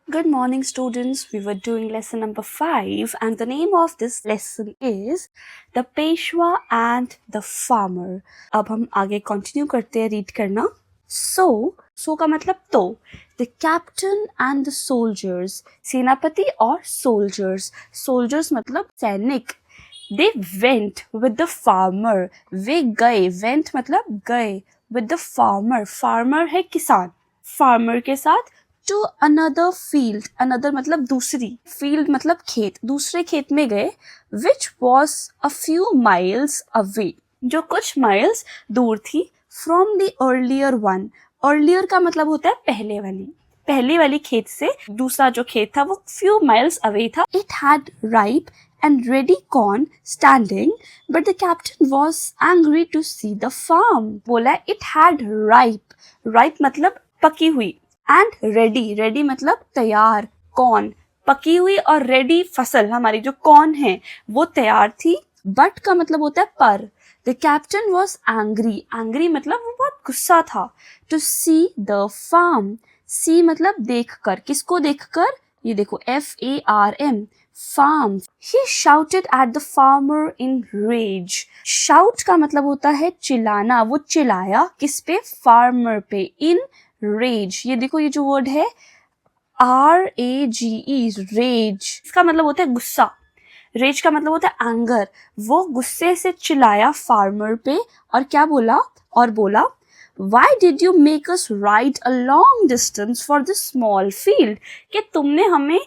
Good morning, students. We were doing lesson number 5, and the name of this lesson is The Peshwa and the Farmer. अब हम आगे continue करते हैं read करना. So का मतलब तो. The captain and the soldiers. सेनापति और soldiers. Soldiers मतलब सैनिक. They went with the farmer. वे गए. Went मतलब गए. With the farmer. Farmer है किसान. Farmer के साथ to another field. Another मतलब दूसरी. Field मतलब खेत. दूसरे खेत में गए. Which was a few miles away. जो कुछ miles दूर थी. From the earlier one. Earlier का मतलब होता है पहले वाली. पहली वाली खेत से दूसरा जो खेत था वो few miles away था. It had ripe and ready corn standing, but the captain was angry to see the farm. बोला it had ripe. Ripe मतलब पकी हुई. एंड रेडी मतलब तैयार. कॉर्न पकी हुई और रेडी फसल हमारी जो कॉर्न है वो तैयार थी. बट का मतलब होता है पर. द कैप्टन वॉज एंग्री मतलब वो बहुत गुस्सा था. To see the farm. See मतलब देखकर. किसको देखकर? ये देखो FARM farm. He shouted at the farmer in rage. Shout का मतलब होता है चिल्लाना. वो चिल्लाया किस पे? फार्मर पे. इन रेज. ये देखो ये जो वर्ड है RAGE रेज. इसका मतलब होता है गुस्सा. रेज का मतलब होता है एंगर. वो गुस्से से चिल्लाया फार्मर पे और क्या बोला? और बोला Why did you make us ride a long distance for this small field? कि तुमने हमें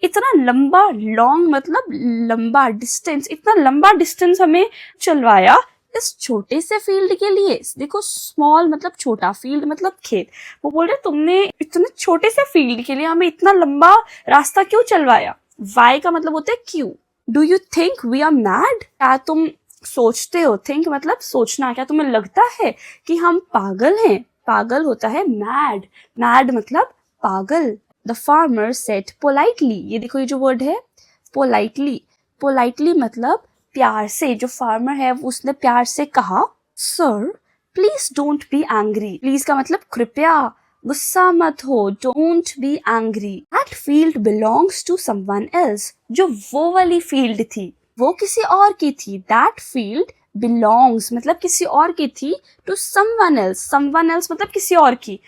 इतना लंबा, लॉन्ग मतलब लंबा, डिस्टेंस, इतना लंबा डिस्टेंस हमें चलवाया इस छोटे से फील्ड के लिए. देखो स्मॉल मतलब छोटा, फील्ड मतलब खेत. वो बोल रहे तुमने इतने छोटे से फील्ड के लिए हमें इतना लंबा रास्ता क्यों चलवाया? वाई का मतलब होता है क्यों. Do you think we are mad? क्या तुम सोचते हो? थिंक मतलब सोचना. क्या तुम्हें लगता है कि हम पागल हैं? पागल होता है मैड. मैड मतलब पागल. The farmer said politely. ये देखो ये जो वर्ड है पोलाइटली. पोलाइटली मतलब प्यार से. जो फार्मर है उसने प्यार से कहा sir please don't be angry. Please का मतलब कृपया, गुस्सा मत हो. Don't be angry. That field belongs to someone else. जो वो वाली फील्ड थी वो किसी और की थी. दैट फील्ड बिलोंग्स मतलब किसी और की थी. To someone else. Someone else मतलब किसी और की.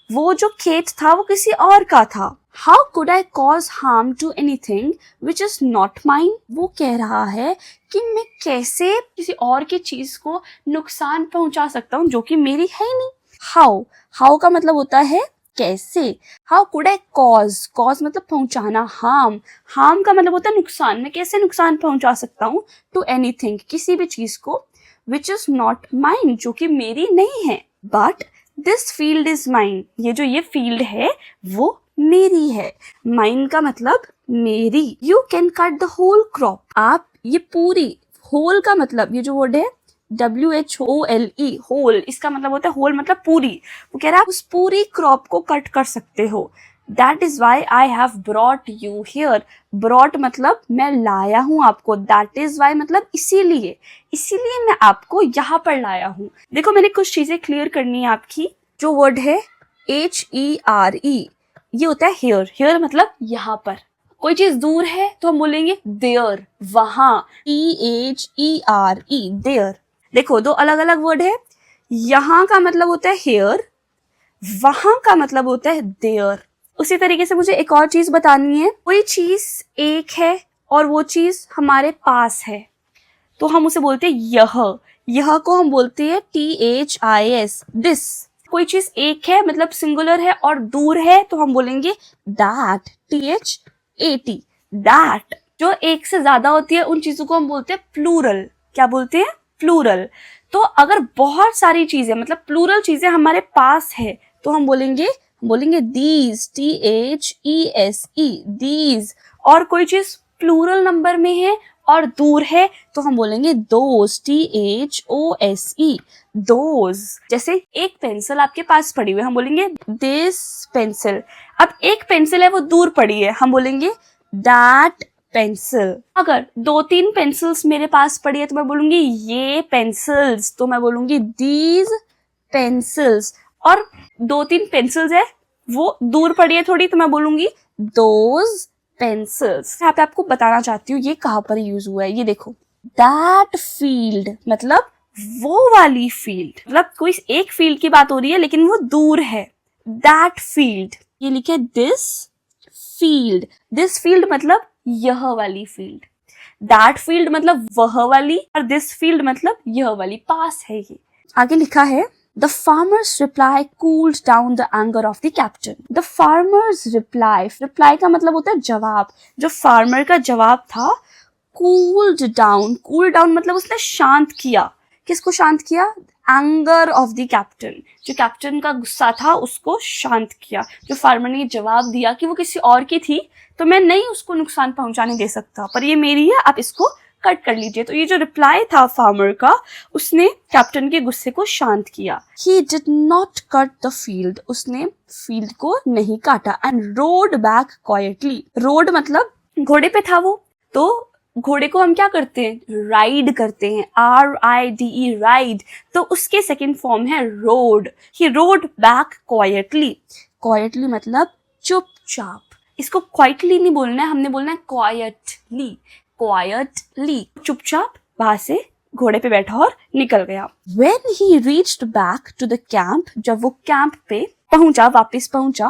वो जो खेत था वो किसी और का था. How could I cause harm to anything which is not mine? वो कह रहा है कि मैं कैसे किसी और की चीज को नुकसान पहुंचा सकता हूँ जो कि मेरी है ही नहीं. How का मतलब होता है कैसे. How could I cause मतलब पहुंचाना. harm का मतलब होता है नुकसान. मैं कैसे नुकसान पहुंचा सकता हूँ to anything किसी भी चीज को which is not mine जो कि मेरी नहीं है. But this field is mine. ये जो ये फील्ड है वो मेरी है. माइन का मतलब मेरी. You can cut the whole crop. आप ये पूरी. होल का मतलब ये जो वर्ड है WHOLE होल. इसका मतलब होता है होल मतलब पूरी. वो कह रहा है आप उस पूरी क्रॉप को कट कर सकते हो. That is why I have brought you here. Brought मतलब मैं लाया हूं आपको. दैट इज वाई मतलब इसीलिए मैं आपको यहाँ पर लाया हूँ. देखो मैंने कुछ चीजें क्लियर करनी है आपकी. जो वर्ड है HERE ये होता है हियर. हियर मतलब यहाँ पर. कोई चीज दूर है तो हम बोलेंगे देयर. वहां THERE देयर. देखो दो अलग अलग वर्ड है. यहाँ का मतलब होता है हियर. वहां का मतलब होता है देयर. उसी तरीके से मुझे एक और चीज बतानी है. कोई चीज एक है और वो चीज हमारे पास है तो हम उसे बोलते हैं यह को हम बोलते हैं THIS दिस. कोई चीज एक है मतलब सिंगुलर है और दूर है तो हम बोलेंगे दैट THAT दैट. जो एक से ज्यादा होती है उन चीजों को हम बोलते हैं प्लूरल. क्या बोलते हैं? प्लूरल. तो अगर बहुत सारी चीजें मतलब प्लूरल चीजें हमारे पास है तो हम बोलेंगे दीज THESE दीज. और कोई चीज प्लूरल नंबर में है और दूर है तो हम बोलेंगे दोज THOSE दोज. जैसे एक पेंसिल आपके पास पड़ी हुई है हम बोलेंगे दिस पेंसिल. अब एक पेंसिल है वो दूर पड़ी है हम बोलेंगे दैट पेंसिल. अगर 2-3 पेंसिल्स मेरे पास पड़ी है तो मैं बोलूंगी ये पेंसिल्स. तो मैं बोलूंगी दीज पेंसिल्स. और 2-3 पेंसिल्स है वो दूर पड़ी है थोड़ी तो मैं बोलूंगी those pencils। यहाँ पे आपको बताना चाहती हूँ ये कहाँ पर यूज हुआ है। ये देखो, that field मतलब वो वाली फील्ड, मतलब कोई एक फील्ड की बात हो रही है लेकिन वो दूर है। that field, ये लिखे this field, this field मतलब यह वाली फील्ड, that field मतलब वह वाली, और this field मतलब यह वाली, पास है ये। आगे लिखा है The farmer's reply cooled down the anger of the captain. The farmer's reply का मतलब होता है जवाब। जो फार्मर का जवाब था cooled down मतलब उसने शांत किया। किसको शांत किया? एंगर ऑफ द कैप्टन, जो कैप्टन का गुस्सा था उसको शांत किया। जो फार्मर ने जवाब दिया कि वो किसी और की थी तो मैं नहीं उसको नुकसान पहुंचाने दे सकता, पर ये मेरी है, आप इसको कट कर लीजिए। तो ये जो रिप्लाई था फार्मर का, उसने कैप्टन के गुस्से को शांत किया। He did not cut the field, उसने फील्ड को नहीं काटा। And rode back quietly, road मतलब घोड़े पे था वो, तो घोड़े को हम क्या करते हैं? राइड करते हैं, RIDE राइड, तो उसके सेकेंड फॉर्म है road. He rode back quietly मतलब चुपचाप। इसको क्वाइटली नहीं बोलना है, हमने बोलना है क्वाइटली, चुपचाप वहां से घोड़े पे बैठा और निकल गया। When he reached back to the camp, जब वो कैंप पे वापस पहुंचा,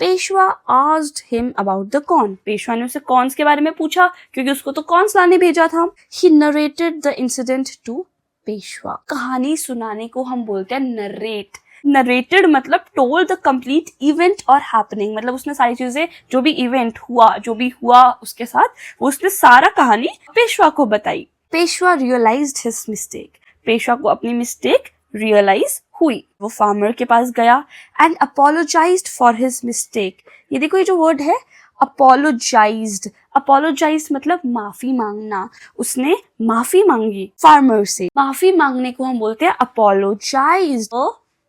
Peshwa asked him about the corn, Peshwa ने उसे कॉर्न्स के बारे में पूछा क्योंकि उसको तो कॉर्न्स लाने भेजा था। He narrated the incident to Peshwa, कहानी सुनाने को हम बोलते हैं नरेट। नरेटेड मतलब टोल्ड द कंप्लीट इवेंट और हैपनिंग, मतलब उसने सारी चीजें, जो भी इवेंट हुआ, जो भी हुआ उसके साथ, वो उसने सारा कहानी पेशवा को बताई। Peshwa realised his mistake, Peshwa को अपनी मिस्टेक रियलाइज हुई। वो फार्मर के पास गया and apologised for his mistake. ये देखो, ये जो वर्ड है अपोलोजाइज्ड मतलब माफी मांगना। उसने माफी मांगी फार्मर से। माफी मांगने को हम बोलते हैं apologised.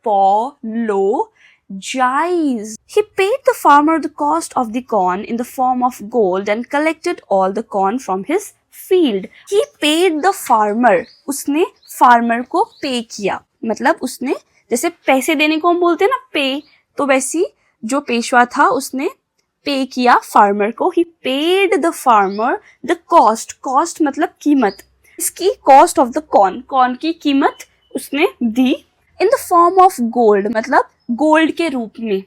Apologize. He paid the farmer the cost of the corn in the form of gold and collected all the corn from his field. He paid the farmer. उसने फार्मर को पे किया, मतलब उसने, जैसे पैसे देने को हम बोलते हैं ना पे, तो वैसी जो पेशवा था उसने पे किया फार्मर को। He paid the farmer the cost मतलब कीमत, इसकी cost of the corn की कीमत उसने दी। In the form of gold मतलब गोल्ड के रूप में।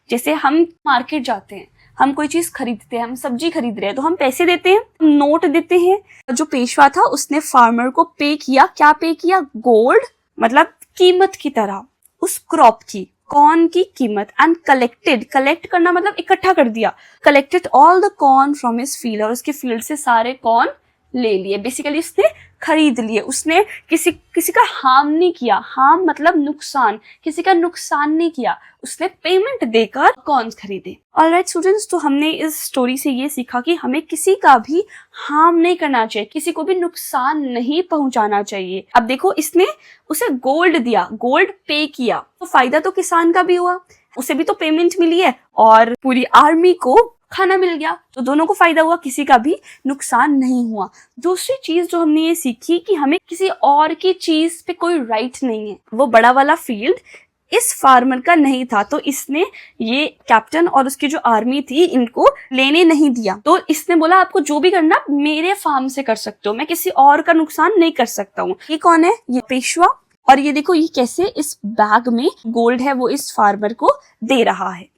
जैसे हम मार्केट जाते हैं, हम कोई चीज खरीदते हैं, हम सब्जी खरीद रहे हैं तो हम पैसे देते हैं, नोट देते हैं। जो पेशवा था उसने फार्मर को पे किया, क्या पे किया? गोल्ड मतलब कीमत की तरह, उस क्रॉप की, कॉर्न की कीमत। एंड कलेक्ट करना मतलब इकट्ठा कर दिया। Collected all the corn from his field, और उसके फील्ड से सारे कॉर्न ले लिए। बेसिकली उसने खरीद लिए, उसने किसी का हार्म नहीं किया। हार्म मतलब नुकसान, किसी का नुकसान नहीं किया, उसने पेमेंट देकर कॉर्न्स खरीदे। ऑलराइट स्टूडेंट्स, तो हमने इस स्टोरी से ये सीखा कि हमें किसी का भी हार्म नहीं करना चाहिए, किसी को भी नुकसान नहीं पहुंचाना चाहिए। अब देखो, इसने उसे गोल्ड दिया, गोल्ड पे किया, तो फायदा तो किसान का भी हुआ, उसे भी तो पेमेंट मिली है, और पूरी आर्मी को खाना मिल गया, तो दोनों को फायदा हुआ, किसी का भी नुकसान नहीं हुआ। दूसरी चीज जो हमने ये सीखी कि हमें किसी और की चीज पे कोई राइट नहीं है। वो बड़ा वाला फील्ड इस फार्मर का नहीं था, तो इसने ये कैप्टन और उसकी जो आर्मी थी इनको लेने नहीं दिया। तो इसने बोला आपको जो भी करना मेरे फार्म से कर सकते हो, मैं किसी और का नुकसान नहीं कर सकता हूँ। ये कौन है? ये पेशवा। और ये देखो, ये कैसे इस बैग में गोल्ड है वो इस फार्मर को दे रहा है।